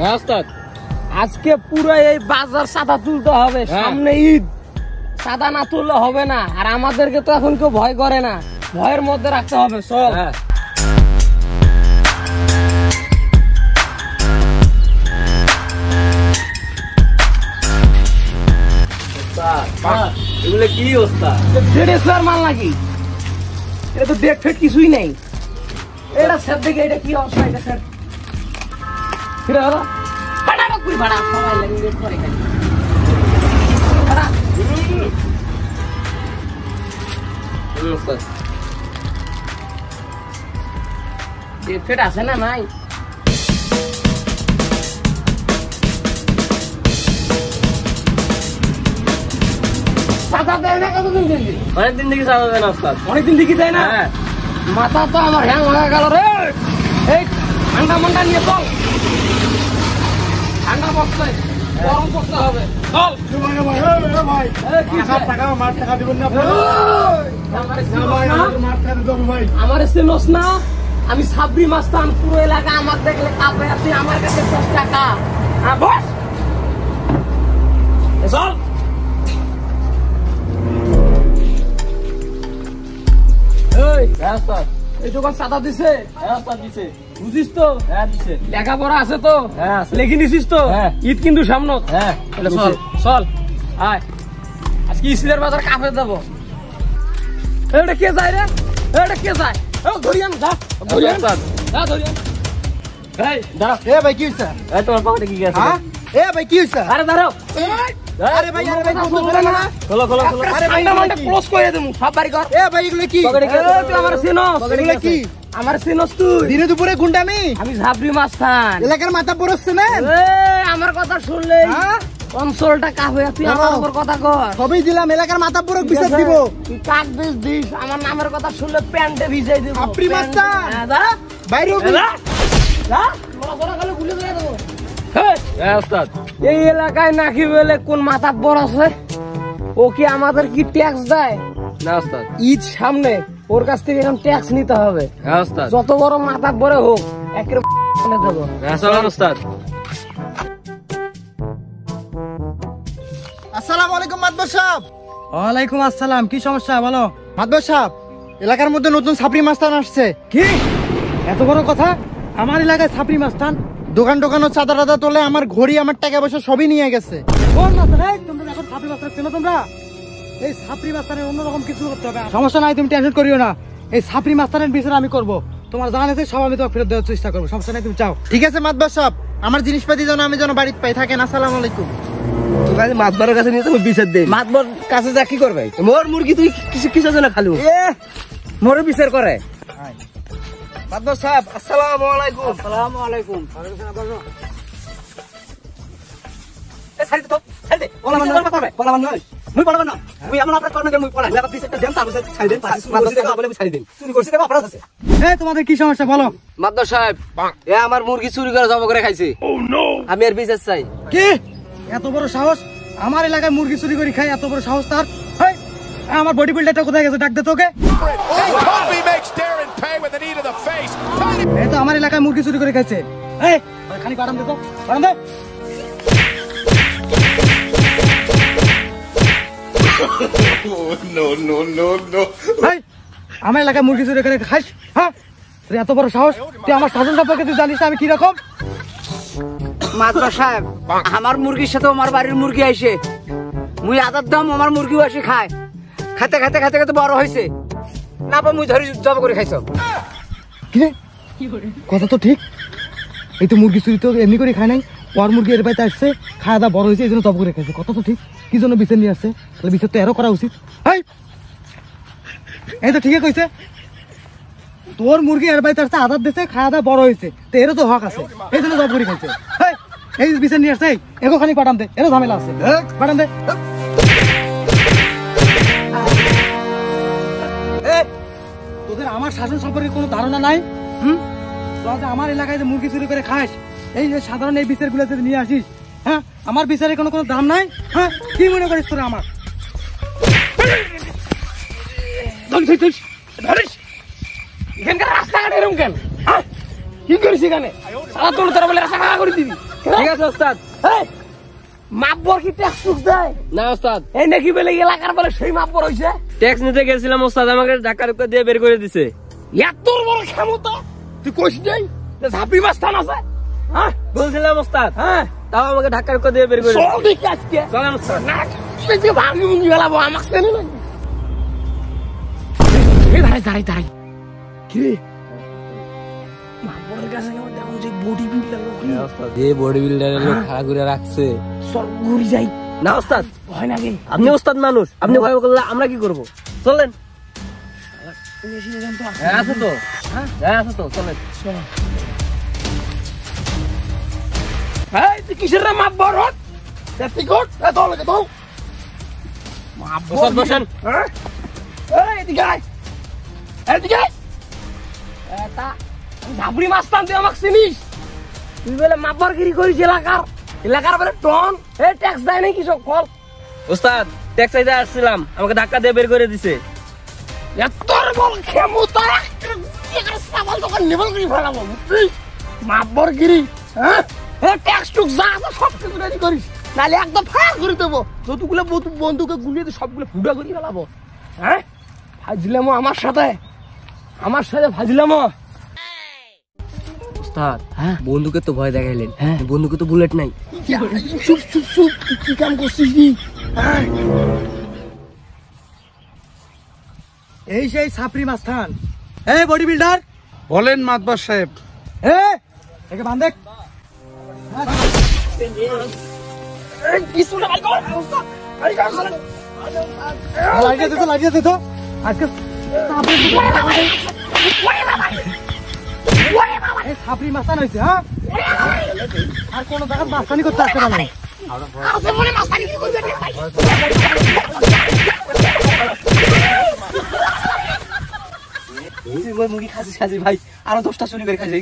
হ্যাঁ ওস্তাদ, আজকে পুরো এই বাজার সাদা তুলতে হবে, সামনে ঈদ, সাদা না তুললে হবে না। আর আমাদেরকে তো এখন কেউ ভয় করে না, ভয়ের মধ্যে রাখতে হবে সব। এগুলো কি ওস্তাদ? মাল নাকি? এটা তো ডেট ফেট কিছুই নেই। এটা স্যার দেখে এটা কি অবস্থা? এটা স্যার ফিরে গেল ভাড়া কুড়ি ভাড়া সবাই লাগে ডেট করে খাই ভাড়া। ডেট ফেট আছে না নাই? অনেকদিন থেকে সাদা দেয় না ওস্তাদ। অনেকদিন দেখি দেয় না? মাথা তো আমার হ্যাং হয়ে গেল রে। এই ঠান্ডা মান্ডা নিয়ে চল, ঠান্ডা পড়ছে, গরম করতে হবে। চল আমার চিনোস না? আমি সাবরি মাস্তান, পুরো এলাকা আমার দেখলে কাপে। তুই আমার কাছে 10 টাকা। হ্যাঁ বস, চল। এই দোকান সাদা দিছে? দিছে। বুঝিস তো? হ্যাঁ দিছে। লেখাপড়া আছে তো? হ্যাঁ লেখি নিছিস তো? ঈদ কিন্তু সামনে। হ্যাঁ চল চল আয়, আজকে ইসলের বাজার কাপে দেবো। এটা কে যায় রে? এটা কে যায়? ধরিয়ান যা, ধরিয়ান যা, ধরিয়ান। এই দাঁড়া। এ ভাই কি হইছে? এই তোমার পকেটে কি আছে? হ্যাঁ এ ভাই কি হইছে? আরে দাঁড়াও। আরে ভাই খোলো খোলো খোলো। আরে ভাই না ক্লোজ করে দেবো, সব বাড়ি কর। এ ভাই এগুলো কি? তুই আমার চিনোস? এগুলো কি? আমার চিনোস তুই? দিনে দুপুরে গুন্ডামি? আমি ঝাবরি মাস্তান, এলাকার মাথা পড়ছে না? আমার কথা শুনলে অঞ্চলটা কাপ হয়ে তুই আমার উপর কথা কর। সবই দিলাম, এলাকার মাথা পুরো বিচার দিব। তুই কাক বেশ দিস, আমার নামের কথা শুনলে প্যান্টে ভিজাই দিব। আপনি মাস্তান বাইরে এই এলাকায় নাকি বলে কোন মাথা বড় আছে? ও কি আমাদের কি ট্যাক্স দেয় না? ওস্তাদ ঈদ সামনে, ওর কাছ থেকে এখন ট্যাক্স নিতে হবে। হ্যাঁ ওস্তাদ, যত বড় মাথা বড় হোক একের দেবো। ওস্তাদ। আসসালামু আলাইকুম মাতবর সাহেব। ওয়ালাইকুম আসসালাম। কি সমস্যা বলো? মাতবর সাহেব, এলাকার মধ্যে নতুন ছাপরি মাস্তান আসছে। কি এত বড় কথা? আমার এলাকায় ছাপরি মাস্তান? দোকান টোকানো চাঁদা টাদা তোলে, আমার ঘড়ি, আমার টাকা পয়সা সবই নিয়ে গেছে। কোন মাস্টার? এই তোমরা এখন ছাপরি মাস্টার চেনো তোমরা? এই ছাপরি মাস্টারের অন্যরকম কিছু করতে হবে। সমস্যা নাই, তুমি টেনশন করিও না। এই ছাপরি মাস্টারের বিচার আমি করব। তোমার জানা আছে সব আমি তোমাকে ফেরত দেওয়ার চেষ্টা করবো। সমস্যা নাই, তুমি চাও। ঠিক আছে মাতবর সাহেব, আমার জিনিসপাতি যেন আমি যেন বাড়িতে পাই। থাকেন। আসসালামু আলাইকুম। মাতবরের কাছে নিয়ে তুমি বিচার দে। মাতবর কাছে যা কি করবে? মোর মুরগি তুই কিসের জন্য খালু? মোরে বিচার করে। মাতবর সাহেব আসসালামু আলাইকুম। আসসালামু আলাইকুম। তোমাদের কি সমস্যা বলো? মাতবর সাহেব, এ আমার মুরগি চুরি করে জব করে খাইছে। আমি আর বিচার চাই। কি এত বড় সাহস? আমার এলাকায় মুরগি চুরি করে খাই, এত বড় সাহস তার? আমার বডি বিল্ডারটা কোথায় গেছে? ডাক দে তোকে। এই তো আমার এলাকায় মুরগি চুরি করে খাইছে। খালি বাড়ান দে তো, বাড়ান দে। আমার এলাকায় মুরগি চুরি করে খাইস? হ্যাঁ, এত বড় সাহস? তুই আমার শাসন সম্পর্কে তুই জানিস আমি কিরকম? মাতবর সাহেব, আমার মুরগির সাথে আমার বাড়ির মুরগি আইসে, মুই আদার দাম আমার মুরগিও আসে খায়। খাতে খাতে খাতে খাতে বড় হয়েছে না, মুই ধরে জব করে খাইছ। কি কথা তো ঠিক। এই তো মুরগি চুরি তো এমনি করে খায় নাই, ওর মুরগি এর বাড়িতে আসছে, খাওয়া দাওয়া বড় হয়েছে, এই জন্য জব করে খাইছে। কথা তো ঠিক। কি জন্য বিচার নিয়ে আসছে? তাহলে বিচার তো এরও করা উচিত। এই তো ঠিকই কইছে, তোর মুরগি এর বাড়িতে আসছে, আদার দিচ্ছে, খাওয়া দাওয়া বড় হয়েছে, তো এরও তো হক আছে, এই জন্য জব করে খাইছে। এই বিচার নিয়ে আসছে, এগো খানি পাঠান দে, এরও ঝামেলা আছে, পাঠান দে। তোদের আমার শাসন সম্পর্কে কোনো ধারণা নাই? আমার এলাকায় যে মুরগি চুরি করে খাস, এই যে সাধারণ এই বিচার গুলো যদি নিয়ে আসিস, হ্যাঁ আমার বিচারে কোনো দাম নাই? হ্যাঁ কি মনে করিস তোরা আমার? এখানকার রাস্তাঘাট এরকম কেন? কি করিস এখানে? সারা তোর তোরা বলে রাস্তা খাওয়া করে দিবি ঠিক আছে ওস্তাদ। মাপবর কি ট্যাক্স টুক্স দেয়? না ওস্তাদ। এই নাকি বলে এলাকার বলে সেই মাপবর হইছে? ট্যাক্স নিতে গেছিলাম ওস্তাদ, আমাকে ঢাকা ঢুকা দিয়ে বের করে দিছে। এত বড় ক্ষমতা তুই কইস নাই ঝাপি মাস্তান আছে? হ্যাঁ বলছিলাম ওস্তাদ। হ্যাঁ তাও আমাকে ঢাকা ঢুকা দিয়ে বের করে দিছে। চল ঠিক আছে চলেন ওস্তাদ। না তুই ভাঙি মুঙ্গি গেলাম আমাকে চেনে না। এই দাঁড়াই কি রে মাপবরের কাছে গেলে দেখুন যে বডি বিল্ডার লোক যে বডি বিল্ডারের লোক খাড়া করে রাখছে। চল ঘুরি যাই। না ওস্তাদ ভয় লাগে, আপনি ওস্তাদ মানুষ, আপনি ভয় করলে আমরা কি করবো? চলেন। হ্যাঁ আছে তো, হ্যাঁ আছে তো, চলেন। তুই কিসের রে মাপবর হট ওস্তাদ বসেন। এদিকে আয়, এদিকে আয়। ঝাপড়ি মাস্তান তুই আমাকে চিনিস? তুই বলে মাপবরগিরি করিস এলাকার বলে টন এই ট্যাক্স দেয় নাকি সব ফল? ওস্তাদ ট্যাক্স চাইতে আসছিলাম, আমাকে ধাক্কা দিয়ে বের করে দিছে। এত বল ক্ষমতা সাবাল দোকান নেবল করে ফেলাবো মাপবরগিরি। হ্যাঁ ট্যাক্স টুক যা আছে সব কিছু রেডি করিস, নাহলে একদম ফায়ার করে দেবো। যতগুলো বন্ধুকে গুলিয়ে দিয়ে সবগুলো ফুটা করে ফেলাবো। হ্যাঁ ফাজলামো আমার সাথে ফাজলামো। ওস্তাদ বন্ধুকে তো ভয় দেখাইলেন, বন্ধুকে তো বুলেট নাই। চুপ চুপ চুপ, কি কাম করছিস নি? এই সেই ছাপরি মাস্তান। এই বডি বিল্ডার বলেন মাতবার সাহেব। একে বান্ধে লাগিয়ে দে তো আজকে ছাপরি মাস্তান হয়েছে। হ্যাঁ আর কোন জায়গায় মাস্তানি করতে আসতে পারে মুরগি খাসি ভাই, আরো 10টা চুরি করে খাইছে।